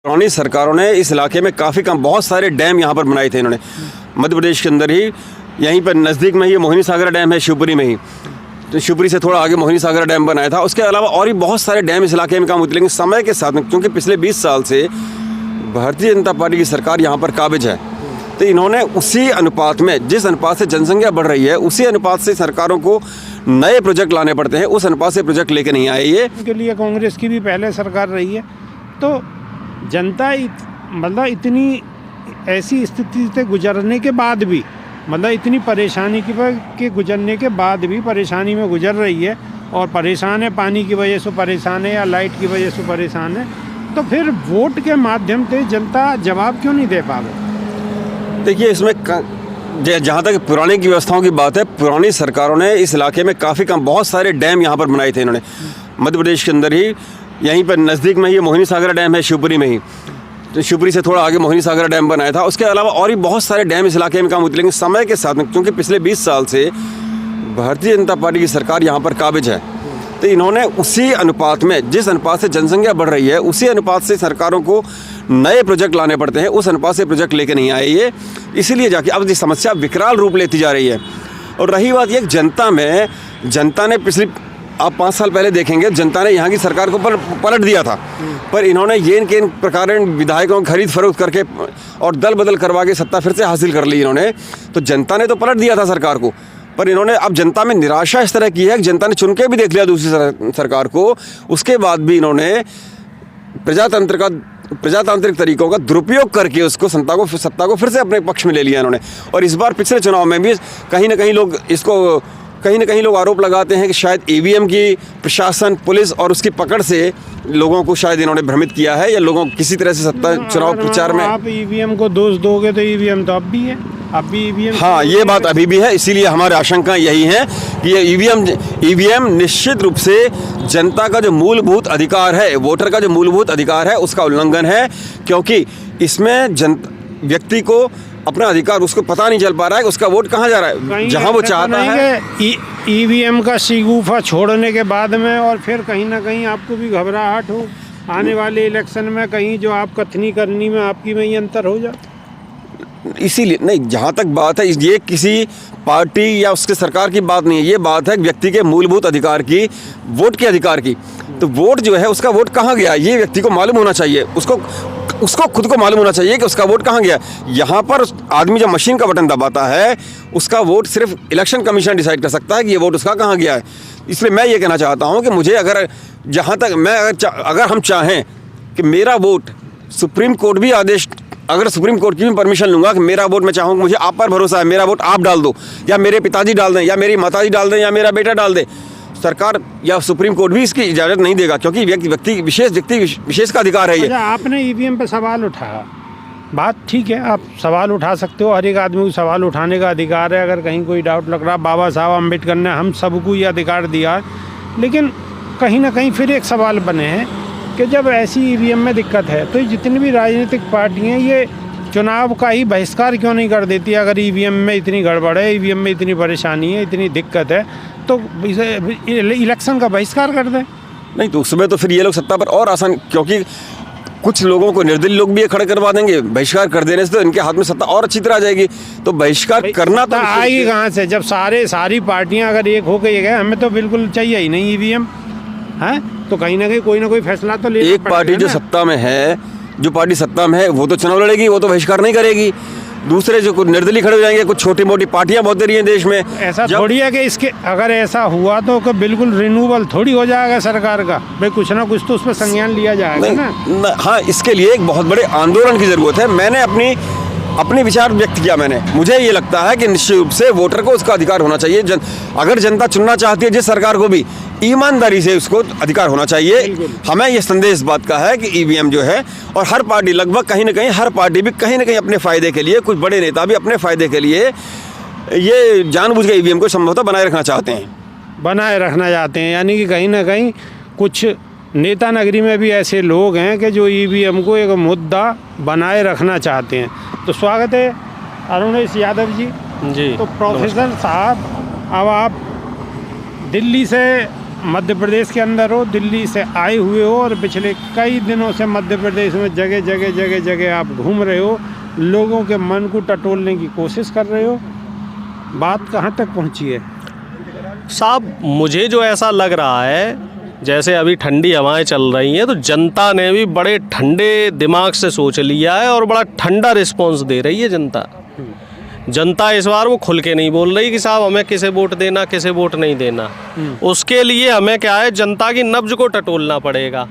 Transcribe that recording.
पुरानी सरकारों ने इस इलाके में काफ़ी कम बहुत सारे डैम यहाँ पर बनाए थे इन्होंने। मध्य प्रदेश के अंदर ही यहीं पर नज़दीक में ही मोहिनी सागर डैम है, शिवपुरी में ही, तो शिवपुरी से थोड़ा आगे मोहिनी सागर डैम बनाया था। उसके अलावा और भी बहुत सारे डैम इस इलाके में काम होते, लेकिन समय के साथ में क्योंकि पिछले 20 साल से भारतीय जनता पार्टी की सरकार यहाँ पर काबिज है, तो इन्होंने उसी अनुपात में, जिस अनुपात से जनसंख्या बढ़ रही है उसी अनुपात से सरकारों को नए प्रोजेक्ट लाने पड़ते हैं, उस अनुपात से प्रोजेक्ट लेके नहीं आए। ये के लिए कांग्रेस की भी पहले सरकार रही है, तो जनता मतलब इतनी ऐसी स्थिति से गुजरने के बाद भी, मतलब इतनी परेशानी के गुजरने के बाद भी परेशानी में गुजर रही है और परेशान है, पानी की वजह से परेशान है या लाइट की वजह से परेशान है, तो फिर वोट के माध्यम से जनता जवाब क्यों नहीं दे पा रही? देखिए, इसमें जहाँ तक पुराने की व्यवस्थाओं की बात है, पुरानी सरकारों ने इस इलाके में काफ़ी कम बहुत सारे डैम यहाँ पर बनाए थे इन्होंने। मध्य प्रदेश के अंदर ही यहीं पर नज़दीक में ही मोहिनी सागर डैम है, शिवपुरी में ही, तो शिवपुरी से थोड़ा आगे मोहिनी सागर डैम बनाया था। उसके अलावा और भी बहुत सारे डैम इस इलाके में काम होते, लेकिन समय के साथ में क्योंकि पिछले 20 साल से भारतीय जनता पार्टी की सरकार यहाँ पर काबिज है, तो इन्होंने उसी अनुपात में, जिस अनुपात से जनसंख्या बढ़ रही है उसी अनुपात से सरकारों को नए प्रोजेक्ट लाने पड़ते हैं, उस अनुपात से प्रोजेक्ट लेके नहीं आए ये, इसीलिए जाके अब ये समस्या विकराल रूप लेती जा रही है। और रही बात ये, जनता में, जनता ने पिछली, आप 5 साल पहले देखेंगे, जनता ने यहाँ की सरकार को पलट दिया था, पर इन्होंने ये इन प्रकार विधायकों की खरीद फरोख्त करके और दल बदल करवा के सत्ता फिर से हासिल कर ली इन्होंने। तो जनता ने तो पलट दिया था सरकार को, पर इन्होंने अब जनता में निराशा इस तरह की है कि जनता ने चुन के भी देख लिया दूसरी सरकार को, उसके बाद भी इन्होंने प्रजातांत्रिक तरीकों का दुरुपयोग करके उसको सत्ता को फिर से अपने पक्ष में ले लिया इन्होंने। और इस बार पिछले चुनाव में भी कहीं ना कहीं लोग आरोप लगाते हैं कि शायद ईवीएम की प्रशासन, पुलिस और उसकी पकड़ से लोगों को शायद इन्होंने भ्रमित किया है, या लोगों किसी तरह से सत्ता चुनाव प्रचार में। आप ईवीएम को दोष दोगे तो ईवीएम तो अब भी है, अब भी ईवीएम। हाँ, ये बात अभी भी है, इसीलिए हमारी आशंका यही है कि ये ईवीएम निश्चित रूप से जनता का जो मूलभूत अधिकार है, वोटर का जो मूलभूत अधिकार है, उसका उल्लंघन है, क्योंकि इसमें व्यक्ति को अपना अधिकार, उसको पता नहीं चल पा रहा है कि उसका वोट कहाँ जा रहा है, जहाँ वो चाहता है। ईवीएम का शिगुफा छोड़ने के बाद में और फिर कहीं ना कहीं आपको भी घबराहट हो आने वाले इलेक्शन में, कहीं जो आप कथनी करनी में आपकी में ही अंतर हो जाए। इसीलिए नहीं, जहाँ तक बात है, ये किसी पार्टी या उसके सरकार की बात नहीं है, ये बात है व्यक्ति के मूलभूत अधिकार की, वोट के अधिकार की। तो वोट जो है, उसका वोट कहाँ गया, ये व्यक्ति को मालूम होना चाहिए, उसको खुद को मालूम होना चाहिए कि उसका वोट कहाँ गया। यहाँ पर आदमी जब मशीन का बटन दबाता है, उसका वोट सिर्फ इलेक्शन कमीशन डिसाइड कर सकता है कि ये वोट उसका कहाँ गया है। इसलिए मैं ये कहना चाहता हूँ कि मुझे अगर हम चाहें कि मेरा वोट, सुप्रीम कोर्ट भी आदेश, अगर सुप्रीम कोर्ट की भी परमिशन लूँगा कि मेरा वोट, मैं चाहूँगा, मुझे आप पर भरोसा है, मेरा वोट आप डाल दो, या मेरे पिताजी डाल दें, या मेरी माताजी डाल दें, या मेरा बेटा डाल दे, सरकार या सुप्रीम कोर्ट भी इसकी इजाज़त नहीं देगा, क्योंकि व्यक्ति विशेष का अधिकार है ये। आपने ईवीएम पे सवाल उठाया, बात ठीक है, आप सवाल उठा सकते हो, हर एक आदमी को सवाल उठाने का अधिकार है। अगर कहीं कोई डाउट लग रहा, बाबा साहब अम्बेडकर ने हम सबको ये अधिकार दिया है, लेकिन कहीं ना कहीं फिर एक सवाल बने हैं कि जब ऐसी ईवीएम में दिक्कत है तो जितनी भी राजनीतिक पार्टियाँ ये चुनाव का ही बहिष्कार क्यों नहीं कर देती? अगर ईवीएम में इतनी गड़बड़ है, ईवीएम में इतनी परेशानी है, इतनी दिक्कत है, तो इलेक्शन का बहिष्कार कर दें। नहीं तो उसमें तो फिर ये लोग सत्ता पर और आसान, क्योंकि कुछ लोगों को, निर्दलीय लोग भी ये खड़े करवा देंगे। बहिष्कार कर देने से तो इनके हाथ में सत्ता और अच्छी तरह आ जाएगी। तो बहिष्कार करना तो आएगी कहाँ से, जब सारी पार्टियां अगर एक हो गई है, हमें तो बिल्कुल चाहिए ही नहीं ईवीएम है, तो कहीं ना कहीं कोई ना कोई फैसला तो ले। एक पार्टी जो सत्ता में है, जो पार्टी सत्ता में है, वो तो चुनाव लड़ेगी, वो तो बहिष्कार नहीं करेगी। दूसरे जो कुछ निर्दलीय खड़े हो जाएंगे, कुछ छोटी मोटी पार्टियां बहुत रही हैं देश में। ऐसा थोड़ी है कि इसके, अगर ऐसा हुआ तो बिल्कुल रिन्यूअल थोड़ी हो जाएगा सरकार का, भाई कुछ ना कुछ तो उस पर संज्ञान लिया जाएगा ना। हाँ, इसके लिए एक बहुत बड़े आंदोलन की जरूरत है। मैंने अपनी विचार व्यक्त किया। मुझे ये लगता है कि निश्चित रूप से वोटर को उसका अधिकार होना चाहिए। अगर जनता चुनना चाहती है जिस सरकार को भी, ईमानदारी से उसको अधिकार होना चाहिए। हमें ये संदेश इस बात का है कि ईवीएम जो है, और हर पार्टी लगभग कहीं ना कहीं, हर पार्टी भी कहीं ना कहीं अपने फ़ायदे के लिए, कुछ बड़े नेता भी अपने फ़ायदे के लिए ये जानबूझ के ईवीएम को संभवतः बनाए रखना चाहते हैं। यानी कि कहीं ना कहीं कुछ नेता नगरी में भी ऐसे लोग हैं कि जो ईवीएम को एक मुद्दा बनाए रखना चाहते हैं। तो स्वागत है अरुणेश यादव जी। जी, तो प्रोफेसर साहब, अब आप दिल्ली से मध्य प्रदेश के अंदर हो, दिल्ली से आए हुए हो और पिछले कई दिनों से मध्य प्रदेश में जगह जगह जगह जगह आप घूम रहे हो, लोगों के मन को टटोलने की कोशिश कर रहे हो। बात कहाँ तक पहुँची है साहब? मुझे जो ऐसा लग रहा है, जैसे अभी ठंडी हवाएं चल रही हैं, तो जनता ने भी बड़े ठंडे दिमाग से सोच लिया है और बड़ा ठंडा रिस्पांस दे रही है जनता इस बार वो खुल के नहीं बोल रही कि साहब हमें किसे वोट देना, किसे वोट नहीं देना। उसके लिए हमें क्या है, जनता की नब्ज को टटोलना पड़ेगा।